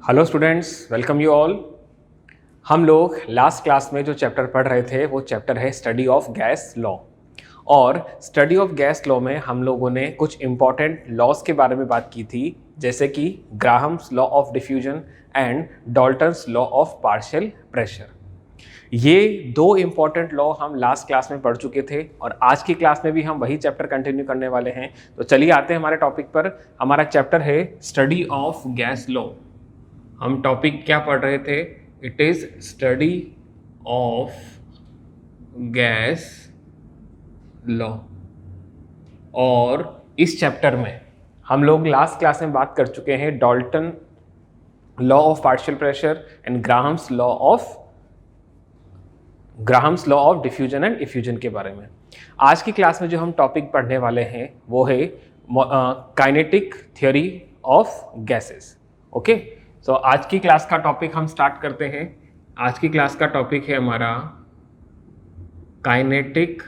Hello students, welcome you all. हम लोग last class में जो चैप्टर पढ़ रहे थे वो चैप्टर है स्टडी ऑफ गैस लॉ। और स्टडी ऑफ गैस लॉ में हम लोगों ने कुछ इंपॉर्टेंट लॉज के बारे में बात की थी, जैसे कि Graham's law of diffusion and Dalton's law of partial pressure. ये दो इंपॉर्टेंट लॉ हम लास्ट क्लास में पढ़ चुके थे और आज की क्लास में भी हम वही चैप्टर कंटिन्यू करने वाले हैं। तो चलिए आते हैं हमारे टॉपिक पर। हमारा चैप्टर है स्टडी ऑफ गैस लॉ। हम टॉपिक क्या पढ़ रहे थे? It is study of gas law. और इस चैप्टर में हम लोग लास्ट क्लास में बात कर चुके हैं Dalton law of partial pressure and Graham's law of diffusion and effusion के बारे में। आज की क्लास में जो हम टॉपिक पढ़ने वाले हैं वो है kinetic theory of gases. Okay, so आज की क्लास का टॉपिक हम स्टार्ट करते हैं। आज की क्लास का टॉपिक है हमारा kinetic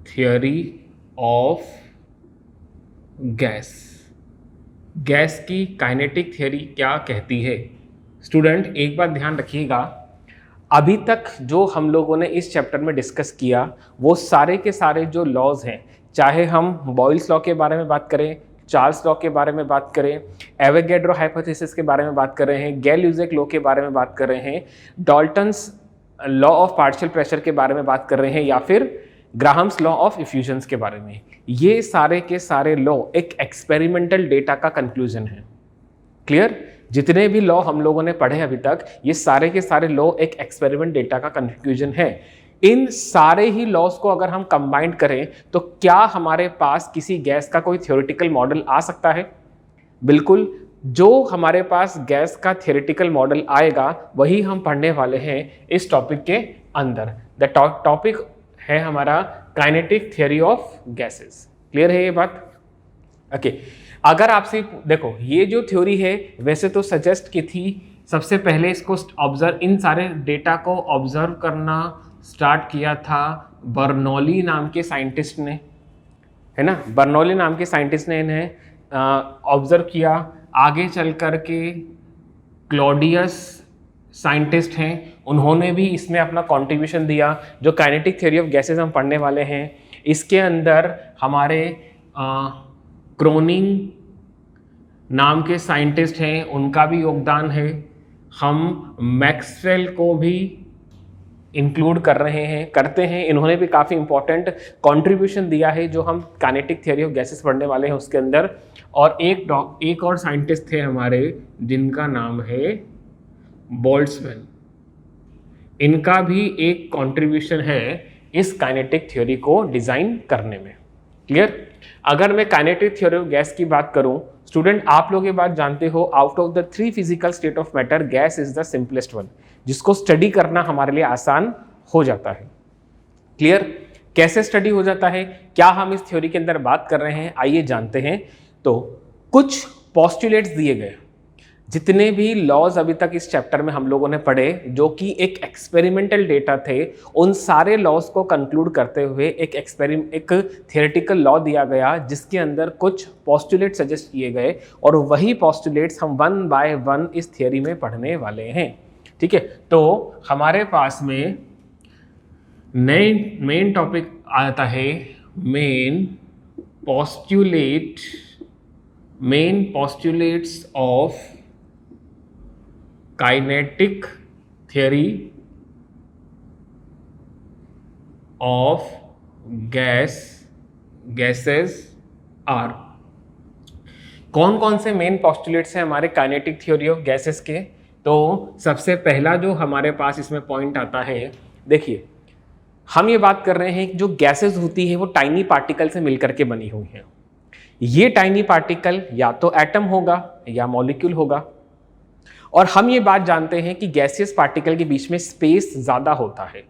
theory of gas. Gas की काइनेटिक थ्योरी क्या कहती है? स्टूडेंट एक बात ध्यान रखिएगा, अभी तक जो हम लोगों ने इस चैप्टर में डिस्कस किया वो सारे के सारे जो लॉज हैं, चाहे हम बॉयल्स लॉ के बारे में बात करें, चार्ल्स लॉ के बारे में बात करें, एवोगैड्रो हाइपोथेसिस के बारे में बात कर रहे हैं, गैल-ल्यूजेक लॉ के बारे में बात कर रहे हैं, Dalton's law of partial pressure के बारे में बात कर रहे हैं, या फिर ग्राहम्स लॉ ऑफ इफ्यूजन्स के बारे में, ये सारे के सारे लॉ एक एक्सपेरिमेंटल डेटा का कंक्लूजन है। क्लियर? जितने भी लॉ हम लोगों ने पढ़े अभी तक, ये सारे के सारे लॉ एक एक्सपेरिमेंट डेटा का कंक्लूजन है। इन सारे ही लॉस को अगर हम कंबाइन करें तो क्या हमारे पास किसी गैस का कोई थ्योरेटिकल मॉडल आ सकता है? बिल्कुल, जो हमारे पास गैस का थ्योरेटिकल मॉडल आएगा वही हम पढ़ने वाले हैं इस टॉपिक के अंदर। द टॉपिक है हमारा kinetic theory of gases. Clear है ये बात? ओके, अगर आपसे देखो, ये जो थ्योरी है वैसे तो सजेस्ट की थी, सबसे पहले इसको ऑब्जर्व, इन सारे डेटा को ऑब्जर्व करना स्टार्ट किया था बर्नौली नाम के साइंटिस्ट ने, है ना। बर्नौली नाम के साइंटिस्ट ने इन्हें ऑब्जर्व किया। आगे चल कर के क्लॉडियस साइंटिस्ट हैं, उन्होंने भी इसमें अपना कंट्रीब्यूशन दिया। जो काइनेटिक थ्योरी ऑफ गैसेस हम पढ़ने वाले हैं, इसके अंदर हमारे क्रोनिंग नाम के साइंटिस्ट हैं, उनका भी योगदान है। हम मैक्सवेल को भी इंक्लूड कर रहे हैं, करते हैं, इन्होंने भी काफ़ी इंपॉर्टेंट कंट्रीब्यूशन दिया है जो हम काइनेटिक थ्योरी ऑफ गैसेस पढ़ने वाले हैं उसके अंदर। और एक और साइंटिस्ट थे हमारे जिनका नाम है बोल्ट्जमैन, इनका भी एक कंट्रीब्यूशन है इस काइनेटिक थ्योरी को डिज़ाइन करने में। क्लियर? अगर मैं काइनेटिक थ्योरी ऑफ गैस की बात करूं, स्टूडेंट आप लोग ये बात जानते हो, out of the 3 physical state of matter gas is the simplest one, जिसको स्टडी करना हमारे लिए आसान हो जाता है। क्लियर? कैसे स्टडी हो जाता है, क्या हम इस थ्योरी के अंदर बात कर रहे हैं, आइए जानते हैं। तो कुछ पोस्टुलेट्स दिए गए, जितने भी लॉज अभी तक इस चैप्टर में हम लोगों ने पढ़े जो कि एक एक्सपेरिमेंटल डेटा थे, उन सारे लॉज को कंक्लूड करते हुए एक थियोरेटिकल लॉ दिया गया जिसके अंदर कुछ पोस्टुलेट सजेस्ट किए गए, और वही पोस्टुलेट्स हम वन बाय वन इस थियोरी में पढ़ने वाले हैं। ठीक है, तो हमारे पास में मेन टॉपिक आता है main postulates of kinetic theory of gases are. कौन कौन से मेन पोस्टुलेट्स हैं हमारे काइनेटिक थ्योरी ऑफ गैसेस के? तो सबसे पहला जो हमारे पास इसमें पॉइंट आता है, देखिए हम ये बात कर रहे हैं कि जो गैसेस होती है वो टाइनी पार्टिकल से मिलकर के बनी हुई हैं। ये टाइनी पार्टिकल या तो एटम होगा या मॉलिक्यूल होगा, और हम ये बात जानते हैं कि गैसियस पार्टिकल के बीच में स्पेस ज़्यादा होता है।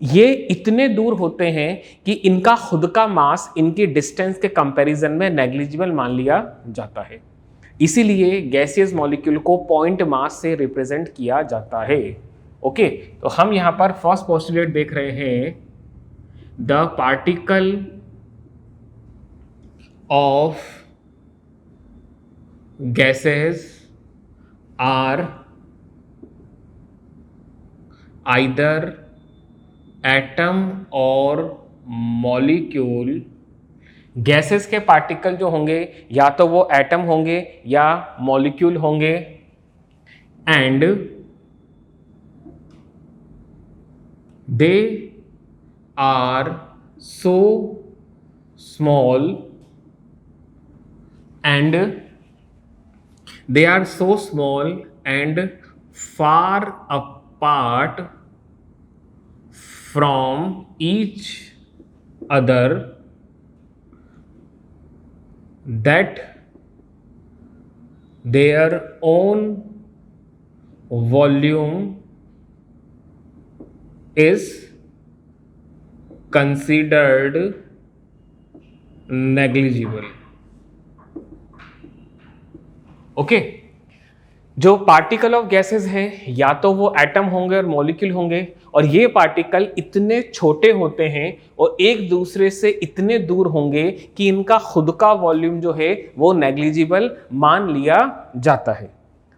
ये इतने दूर होते हैं कि इनका खुद का मास इनके डिस्टेंस के कंपैरिजन में नेग्लिजिबल मान लिया जाता है। इसीलिए गैसियस मॉलिक्यूल को पॉइंट मास से रिप्रेजेंट किया जाता है। ओके, तो हम यहाँ पर फर्स्ट पोस्टुलेट देख रहे हैं, द पार्टिकल ऑफ gases आर आइदर एटम और मॉलिक्यूल, गैसेस के पार्टिकल जो होंगे या तो वो एटम होंगे या मॉलिक्यूल होंगे, and they are so small and they are so small and far apart from each other that their own volume is considered negligible. Okay जो पार्टिकल ऑफ गैसेस हैं या तो वो एटम होंगे और मॉलिक्यूल होंगे, और ये पार्टिकल इतने छोटे होते हैं और एक दूसरे से इतने दूर होंगे कि इनका खुद का वॉल्यूम जो है वो नेग्लिजिबल मान लिया जाता है.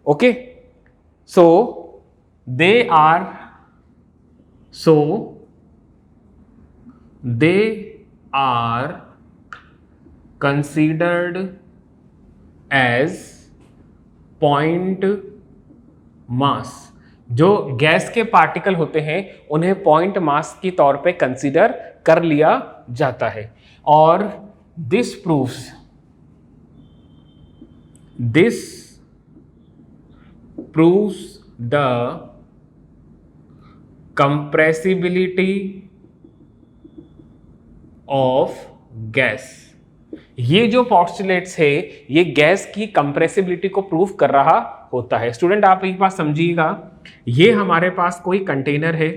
Okay, so they are considered as point mass. जो गैस के पार्टिकल होते हैं उन्हें पॉइंट मास की तौर पे कंसीडर कर लिया जाता है. और this proves the compressibility of gas. ये जो पॉस्टुलेट्स है ये गैस की कंप्रेसिबिलिटी को प्रूव कर रहा होता है. स्टूडेंट आप एक बात समझिएगा, ये हमारे पास कोई कंटेनर है,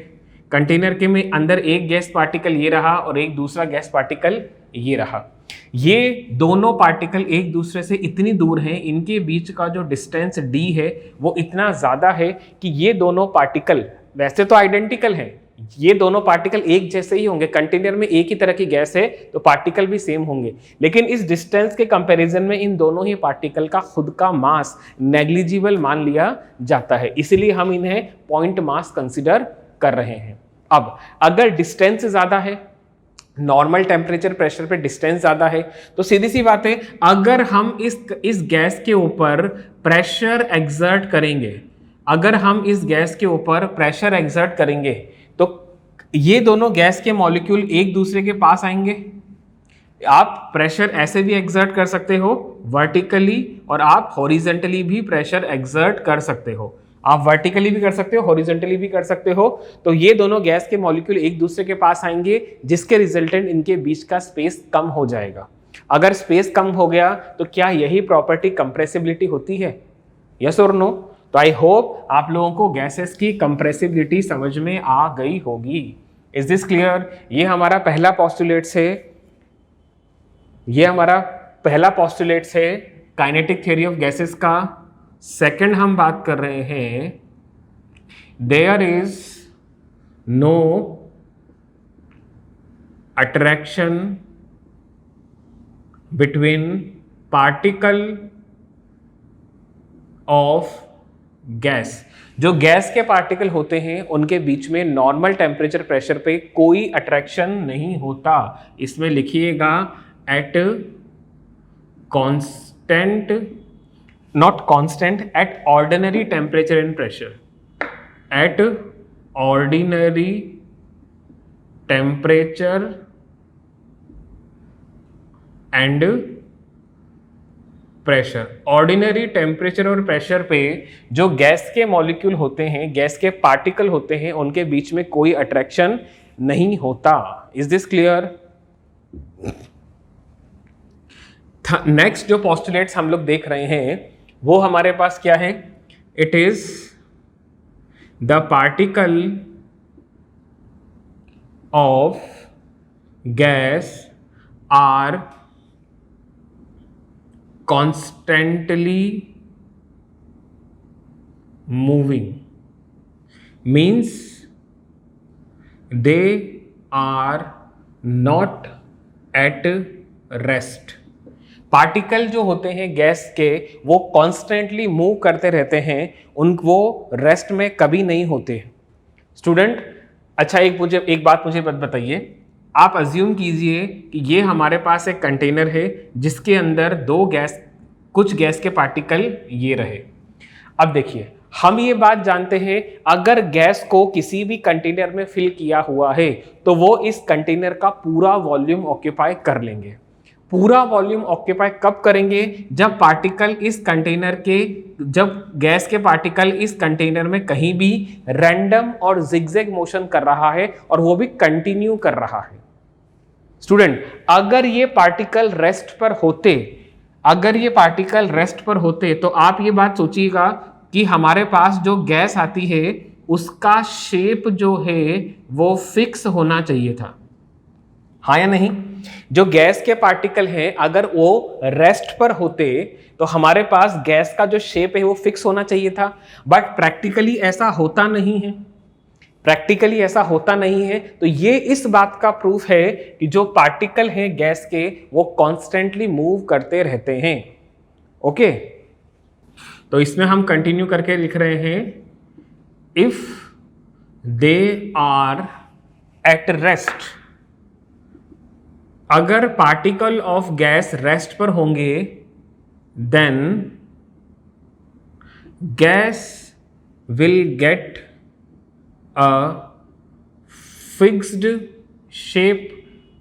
कंटेनर के में अंदर एक गैस पार्टिकल ये रहा और एक दूसरा गैस पार्टिकल ये रहा. ये दोनों पार्टिकल एक दूसरे से इतनी दूर हैं, इनके बीच का जो डिस्टेंस d है वो इतना ज़्यादा है कि ये दोनों पार्टिकल वैसे तो आइडेंटिकल हैं, ये दोनों पार्टिकल एक जैसे ही होंगे, कंटेनर में एक ही तरह की गैस है तो पार्टिकल भी सेम होंगे, लेकिन इस डिस्टेंस के कंपैरिजन में इन दोनों ही पार्टिकल का खुद का मास नेग्लिजिबल मान लिया जाता है, इसलिए हम इन्हें पॉइंट मास कंसीडर कर रहे हैं. अब अगर डिस्टेंस ज्यादा है, नॉर्मल टेम्परेचर प्रेशर पे डिस्टेंस ज्यादा है, तो सीधी सी बात है अगर हम इस गैस के ऊपर प्रेशर एक्सर्ट करेंगे, अगर हम इस गैस के ऊपर प्रेशर एक्सर्ट करेंगे तो ये दोनों गैस के मॉलिक्यूल एक दूसरे के पास आएंगे. आप प्रेशर ऐसे भी एक्सर्ट कर सकते हो वर्टिकली, और आप हॉरिजेंटली भी प्रेशर एक्सर्ट कर सकते हो. आप वर्टिकली भी कर सकते हो, हॉरिजेंटली भी कर सकते हो. तो ये दोनों गैस के मॉलिक्यूल एक दूसरे के पास आएंगे जिसके रिजल्टेंट इनके बीच का स्पेस कम हो जाएगा. अगर स्पेस कम हो गया तो क्या यही प्रॉपर्टी कंप्रेसिबिलिटी होती है? यस और नो? तो आई होप आप लोगों को गैसेस की कंप्रेसिबिलिटी समझ में आ गई होगी. Is this clear? ये हमारा पहला पॉस्टुलेट्स है, ये हमारा पहला पॉस्टुलेट्स है काइनेटिक थ्योरी ऑफ गैसेस का. सेकंड हम बात कर रहे हैं there is no attraction between particle of gas. जो गैस के पार्टिकल होते हैं उनके बीच में नॉर्मल टेम्परेचर प्रेशर पे कोई अट्रैक्शन नहीं होता. इसमें लिखिएगा at constant, not constant, at ordinary temperature and pressure, at ordinary temperature and pressure. Ordinary temperature और प्रेशर पे जो गैस के मॉलिक्यूल होते हैं, गैस के पार्टिकल होते हैं, उनके बीच में कोई अट्रैक्शन नहीं होता. Is this clear? नेक्स्ट जो पोस्टुलेट्स हम लोग देख रहे हैं वो हमारे पास क्या है? It is the particle of gas are constantly moving, means they are not at rest. Particle जो होते हैं गैस के वो कॉन्स्टेंटली मूव करते रहते हैं, वो रेस्ट में कभी नहीं होते स्टूडेंट। अच्छा एक बात मुझे बताइए, आप अज्यूम कीजिए कि ये हमारे पास एक कंटेनर है जिसके अंदर कुछ गैस के पार्टिकल ये रहे। अब देखिए, हम ये बात जानते हैं अगर गैस को किसी भी कंटेनर में फिल किया हुआ है तो वो इस कंटेनर का पूरा वॉल्यूम ऑक्यूपाई कर लेंगे। पूरा वॉल्यूम ऑक्यूपाई कब करेंगे? जब गैस के पार्टिकल इस कंटेनर में कहीं भी रैंडम और जिगजैग मोशन कर रहा है और वो भी कंटिन्यू कर रहा है। स्टूडेंट, अगर ये पार्टिकल रेस्ट पर होते तो आप ये बात सोचिएगा कि हमारे पास जो गैस आती है उसका शेप जो है वो फिक्स होना चाहिए था, हाँ या नहीं? जो गैस के पार्टिकल हैं अगर वो रेस्ट पर होते तो हमारे पास गैस का जो शेप है वो फिक्स होना चाहिए था, बट प्रैक्टिकली ऐसा होता नहीं है। तो ये इस बात का प्रूफ है कि जो पार्टिकल हैं गैस के वो कॉन्स्टेंटली मूव करते रहते हैं। ओके, तो इसमें हम कंटिन्यू करके लिख रहे हैं, if they are at rest, अगर पार्टिकल ऑफ गैस रेस्ट पर होंगे, then gas will get a fixed shape,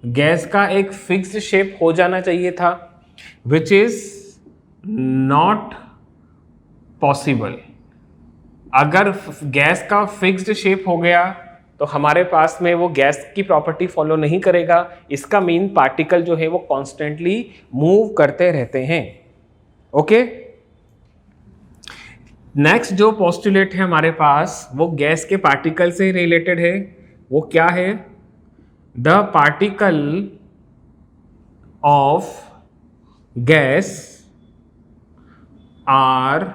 gas का एक फिक्स्ड शेप हो जाना चाहिए था, विच इज नॉट पॉसिबल। अगर गैस का फिक्स्ड शेप हो गया तो हमारे पास में वो गैस की प्रॉपर्टी फॉलो नहीं करेगा, इसका मीन पार्टिकल जो है वो कॉन्स्टेंटली मूव करते रहते हैं। ओके, नेक्स्ट जो पोस्टुलेट है हमारे पास वो गैस के पार्टिकल से रिलेटेड है। वो क्या है? The particle of gas are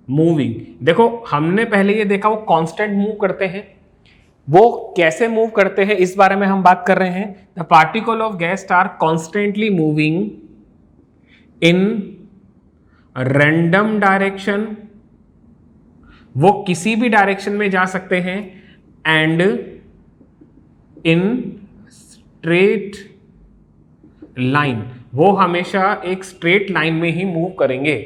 moving. देखो, हमने पहले ये देखा वो कांस्टेंट मूव करते हैं, वो कैसे मूव करते हैं इस बारे में हम बात कर रहे हैं। The particle of gas are constantly moving in random direction, वो किसी भी डायरेक्शन में जा सकते हैं, एंड इन स्ट्रेट लाइन, वो हमेशा एक स्ट्रेट लाइन में ही मूव करेंगे।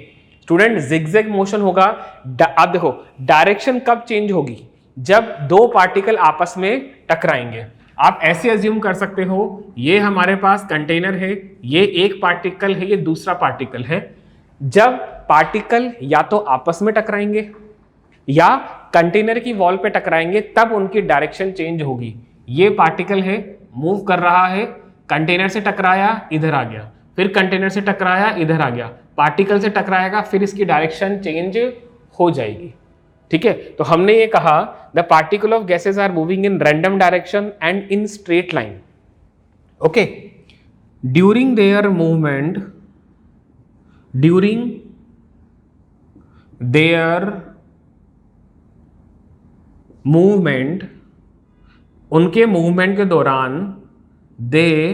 स्टूडेंट, जिगजैग मोशन होगा। अब देखो, डायरेक्शन कब चेंज होगी? जब दो पार्टिकल आपस में टकराएंगे। आप ऐसे अज्यूम कर सकते हो, ये हमारे पास कंटेनर है, ये एक पार्टिकल है, ये दूसरा पार्टिकल है। जब पार्टिकल या तो आपस में टकराएंगे या कंटेनर की वॉल पे टकराएंगे तब उनकी डायरेक्शन चेंज होगी। ये पार्टिकल है, मूव कर रहा है, कंटेनर से टकराया, इधर आ गया, फिर कंटेनर से टकराया, इधर आ गया, पार्टिकल से टकराएगा, फिर इसकी डायरेक्शन चेंज हो जाएगी। ठीक है, तो हमने ये कहा the particle of gases are moving in random direction and in straight line. Okay, during their movement, उनके मूवमेंट के दौरान they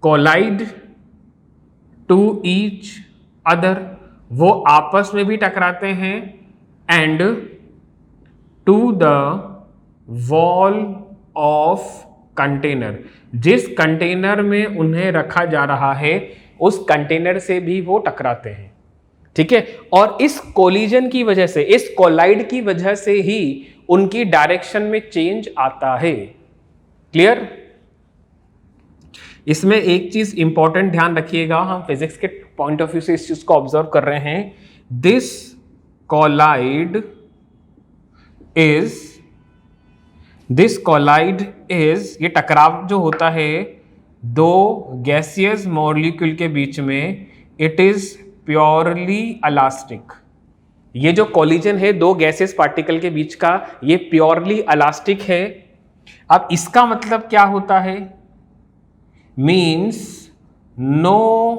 collide to each other, वो आपस में भी टकराते हैं, and to the wall of container, जिस कंटेनर में उन्हें रखा जा रहा है उस कंटेनर से भी वो टकराते हैं। ठीक है, और इस कोलिजन की वजह से, इस कोलाइड की वजह से ही उनकी डायरेक्शन में चेंज आता है। क्लियर? इसमें एक चीज इंपॉर्टेंट ध्यान रखिएगा, हम फिजिक्स के पॉइंट ऑफ व्यू से इस चीज को ऑब्जर्व कर रहे हैं। दिस कोलाइड इज, ये टकराव जो होता है दो गैसियस मॉलिक्यूल के बीच में, इट इज प्योरली इलास्टिक। ये जो कोलिजन है दो गैसियस पार्टिकल के बीच का, ये प्योरली इलास्टिक है। अब इसका मतलब क्या होता है? मीन्स नो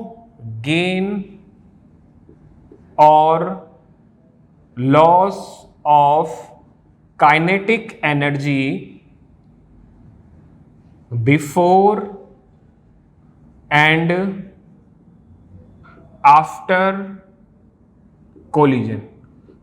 गेन और loss of kinetic energy before and after collision.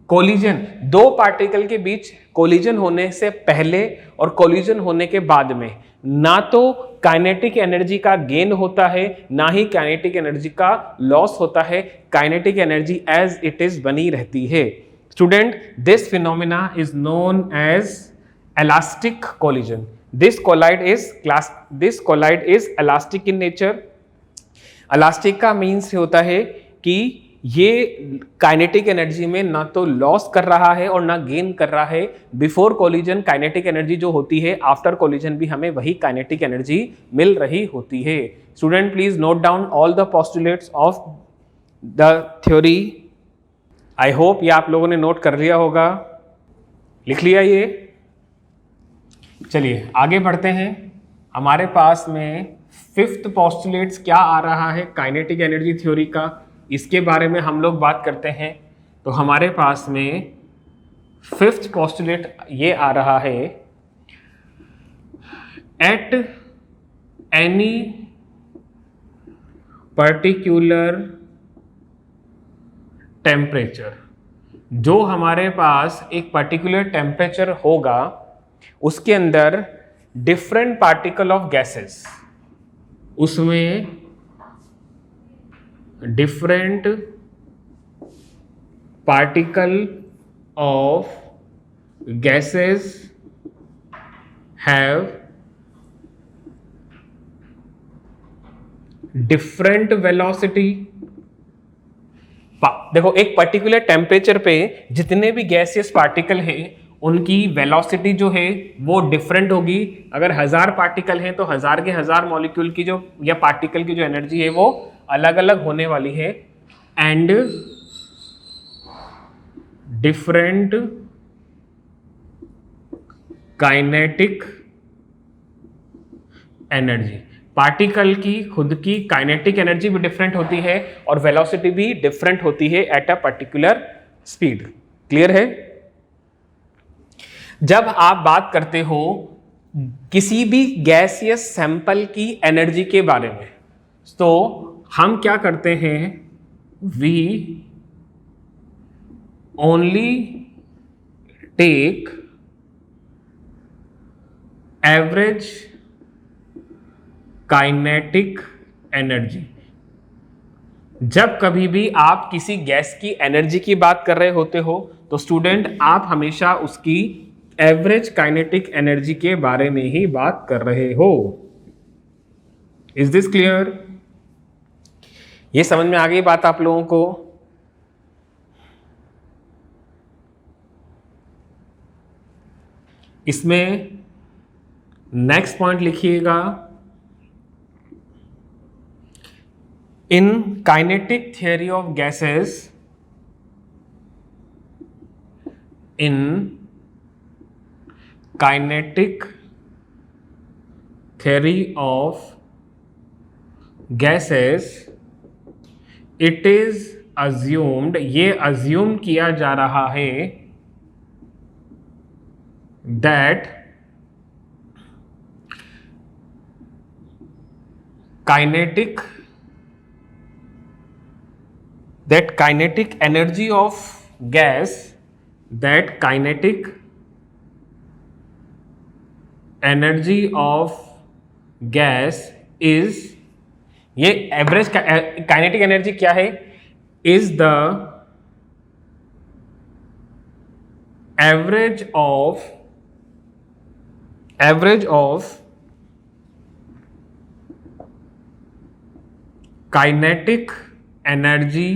Collision, दो पार्टिकल के बीच कोलिजन होने से पहले और कोलिजन होने के बाद में ना तो काइनेटिक एनर्जी का गेन होता है, ना ही काइनेटिक एनर्जी का लॉस होता है। Kinetic energy as it is बनी रहती है। Student, this phenomena is known as elastic collision. This collide is elastic in nature. elastic का मीन्स होता है कि ये काइनेटिक एनर्जी में ना तो लॉस कर रहा है और ना गेन कर रहा है। बिफोर कोलिजन काइनेटिक एनर्जी जो होती है, आफ्टर कोलिजन भी हमें वही काइनेटिक एनर्जी मिल रही होती है। Student, please note down all the postulates of the theory. I hope ये आप लोगों ने नोट कर लिया होगा, लिख लिया ये। चलिए आगे बढ़ते हैं। हमारे पास में फिफ्थ पोस्टुलेट्स क्या आ रहा है काइनेटिक एनर्जी थ्योरी का, इसके बारे में हम लोग बात करते हैं। तो हमारे पास में फिफ्थ पोस्टुलेट ये आ रहा है, एट एनी पर्टिकुलर टेम्परेचर। जो हमारे पास एक पर्टिकुलर टेम्परेचर होगा उसके अंदर डिफरेंट पार्टिकल ऑफ गैसेस, उसमें different particle of gases have different velocity. देखो, एक पर्टिकुलर टेम्परेचर पे जितने भी गैसियस पार्टिकल हैं उनकी वेलोसिटी जो है वो डिफरेंट होगी। अगर 1000 पार्टिकल हैं तो 1000 के 1000 मॉलिक्यूल की जो या पार्टिकल की जो एनर्जी है वो अलग अलग होने वाली है। And different kinetic energy, particle की खुद की काइनेटिक एनर्जी भी डिफरेंट होती है और वेलोसिटी भी डिफरेंट होती है at a particular speed. Clear है? जब आप बात करते हो किसी भी गैसियस सैंपल की एनर्जी के बारे में, तो हम क्या करते हैं, we only take average kinetic energy. जब कभी भी आप किसी गैस की एनर्जी की बात कर रहे होते हो तो स्टूडेंट आप हमेशा उसकी एवरेज काइनेटिक एनर्जी के बारे में ही बात कर रहे हो। Is this clear? ये समझ में आ गई बात आप लोगों को? इसमें नेक्स्ट पॉइंट लिखिएगा, in kinetic theory of gases, in kinetic theory of gases, it is assumed, ये assume किया जा रहा है that kinetic energy of gas, that kinetic energy of gas is, ये एवरेज काइनेटिक एनर्जी क्या है, is the average of kinetic energy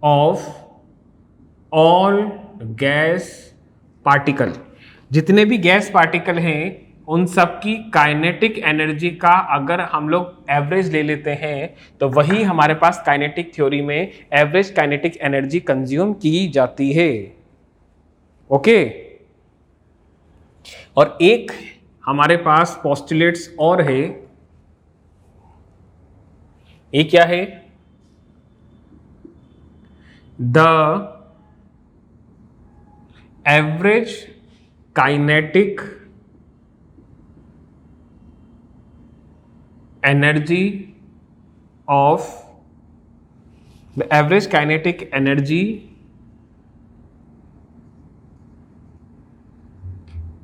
of all gas particle. जितने भी गैस पार्टिकल हैं उन सब की काइनेटिक एनर्जी का अगर हम लोग एवरेज ले लेते हैं तो वही हमारे पास काइनेटिक थ्योरी में एवरेज काइनेटिक एनर्जी कंज्यूम की जाती है। ओके? और एक हमारे पास पोस्टुलेट्स और है, ये क्या है, the average kinetic energy of the average kinetic energy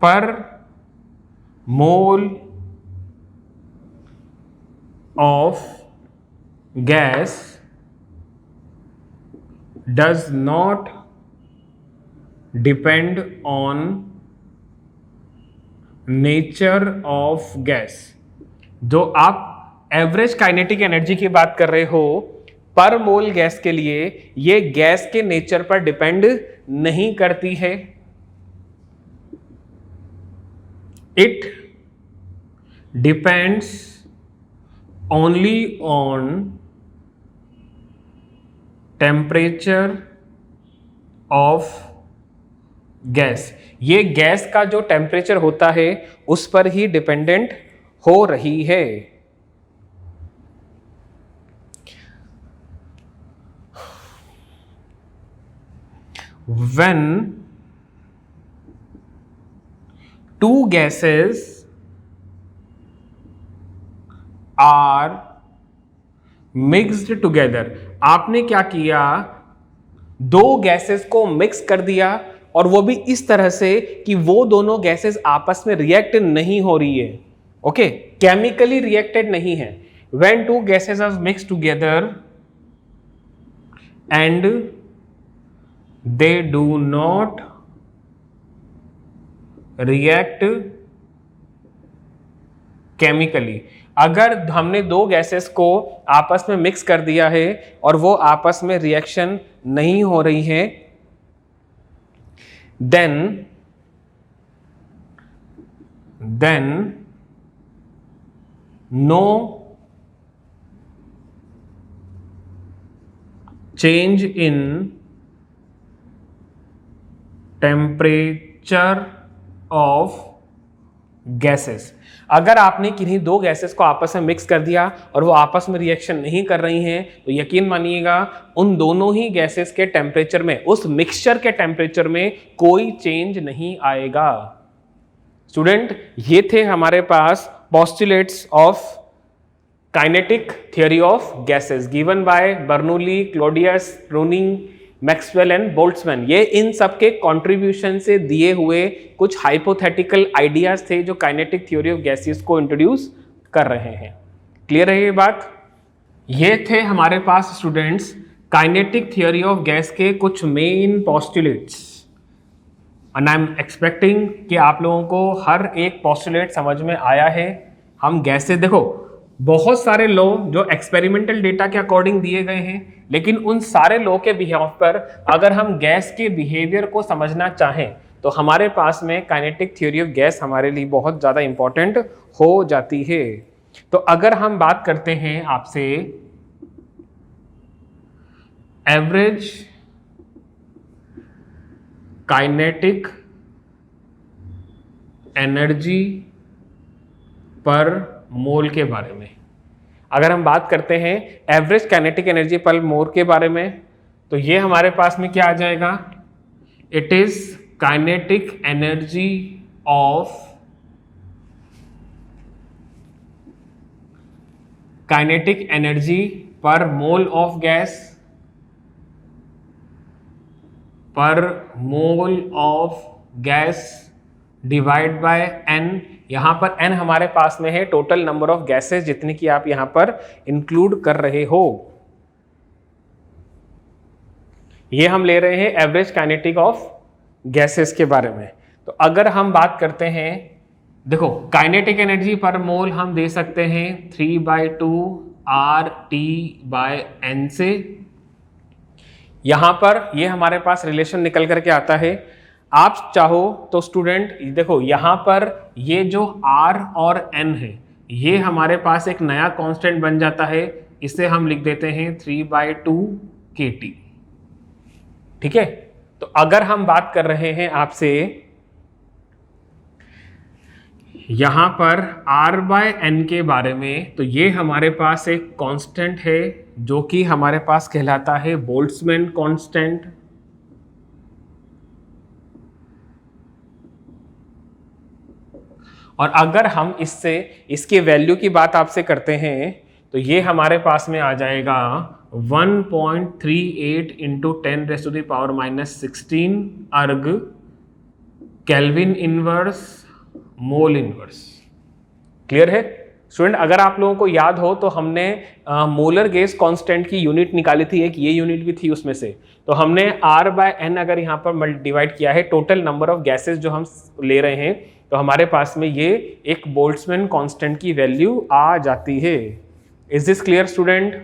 per mole of gas does not depend on nature of gas। जो आप एवरेज काइनेटिक एनर्जी की बात कर रहे हो पर मोल गैस के लिए, ये गैस के नेचर पर डिपेंड नहीं करती है। It depends only on temperature of gas. ये गैस का जो टेम्परेचर होता है उस पर ही डिपेंडेंट हो रही है। When two gases are mixed together, आपने क्या किया, दो गैसेस को मिक्स कर दिया और वो भी इस तरह से कि वो दोनों गैसेस आपस में रिएक्ट नहीं हो रही है। ओके, केमिकली रिएक्टेड नहीं है। When two gases are mixed together and they do not react chemically, अगर हमने दो गैसेस को आपस में मिक्स कर दिया है और वो आपस में रिएक्शन नहीं हो रही है, then no change in temperature of gases। अगर आपने किन्हीं दो गैसेस को आपस में मिक्स कर दिया और वो आपस में रिएक्शन नहीं कर रही हैं, तो यकीन मानिएगा उन दोनों ही गैसेस के टेम्परेचर में, उस मिक्सचर के टेम्परेचर में कोई चेंज नहीं आएगा। स्टूडेंट, ये थे हमारे पास postulates of kinetic theory of gases given by Bernoulli, Claudius, Bruning, Maxwell and Boltzmann. ये इन सबके कंट्रीब्यूशन से दिए हुए कुछ हाइपोथेटिकल आइडियाज थे जो काइनेटिक थ्योरी ऑफ गैसेस को इंट्रोड्यूस कर रहे हैं। क्लियर है ये बात? ये थे हमारे पास students kinetic theory of gas के कुछ main postulates, and I am expecting कि आप लोगों को हर एक पोस्टुलेट समझ में आया है। हम गैसेस, देखो बहुत सारे लॉ जो एक्सपेरिमेंटल डेटा के अकॉर्डिंग दिए गए हैं, लेकिन उन सारे लॉ के बिहेव पर अगर हम गैस के बिहेवियर को समझना चाहें तो हमारे पास में काइनेटिक थ्योरी ऑफ गैस हमारे लिए बहुत ज़्यादा इंपॉर्टेंट हो जाती है। तो अगर हम बात करते हैं आपसे एवरेज काइनेटिक एनर्जी पर मोल के बारे में, अगर हम बात करते हैं एवरेज काइनेटिक एनर्जी पर मोल के बारे में, तो ये हमारे पास में क्या आ जाएगा, it is kinetic energy of kinetic energy per mole of gas, per mole of gas divide by N. यहां पर n हमारे पास में है टोटल नंबर ऑफ गैसेस जितनी की आप यहां पर इंक्लूड कर रहे हो। ये हम ले रहे हैं एवरेज काइनेटिक ऑफ गैसेस के बारे में। तो अगर हम बात करते हैं, देखो काइनेटिक एनर्जी पर मोल हम दे सकते हैं 3/2 RT/N से। यहां पर ये हमारे पास रिलेशन निकल करके आता है। आप चाहो तो स्टूडेंट देखो यहां पर ये जो R और N है ये हमारे पास एक नया कांस्टेंट बन जाता है, इसे हम लिख देते हैं 3/2 kT। ठीक है, तो अगर हम बात कर रहे हैं आपसे यहां पर R/N के बारे में, तो ये हमारे पास एक कांस्टेंट है जो कि हमारे पास कहलाता है बोल्ट्जमैन कांस्टेंट। और अगर हम इससे इसके वैल्यू की बात आपसे करते हैं तो ये हमारे पास में आ जाएगा 1.38 इंटू 10⁻⁻16 अर्ग kelvin inverse mole inverse. Clear है स्टूडेंट? अगर आप लोगों को याद हो तो हमने मोलर गैस कांस्टेंट की यूनिट निकाली थी, एक ये यूनिट भी थी उसमें से। तो हमने R/N अगर यहाँ पर डिवाइड किया है टोटल नंबर ऑफ गैसेस जो हम ले रहे हैं, तो हमारे पास में ये एक बोल्ट्जमैन कांस्टेंट की वैल्यू आ जाती है। Is this clear student?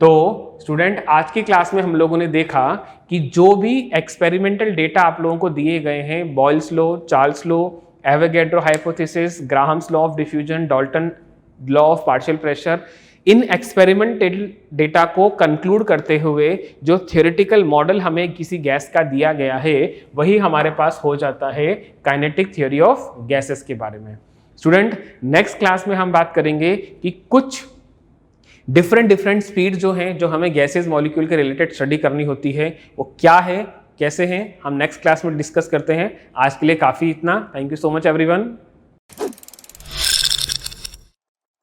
तो स्टूडेंट आज की क्लास में हम लोगों ने देखा कि जो भी एक्सपेरिमेंटल डेटा आप लोगों को दिए गए हैं, Boyle's law, Charles law, Avogadro hypothesis, Graham's law of diffusion, Dalton law of partial pressure, in experimental data को कंक्लूड करते हुए जो थियोरेटिकल मॉडल हमें किसी गैस का दिया गया है वही हमारे पास हो जाता है काइनेटिक थ्योरी ऑफ गैसेस के बारे में। स्टूडेंट नेक्स्ट क्लास में हम बात करेंगे कि कुछ डिफरेंट स्पीड जो हैं, जो हमें गैसेस मॉलिक्यूल के रिलेटेड स्टडी करनी होती है, वो क्या है, कैसे हैं, हम नेक्स्ट क्लास में डिस्कस करते हैं। आज के लिए काफ़ी इतना। Thank you so much everyone.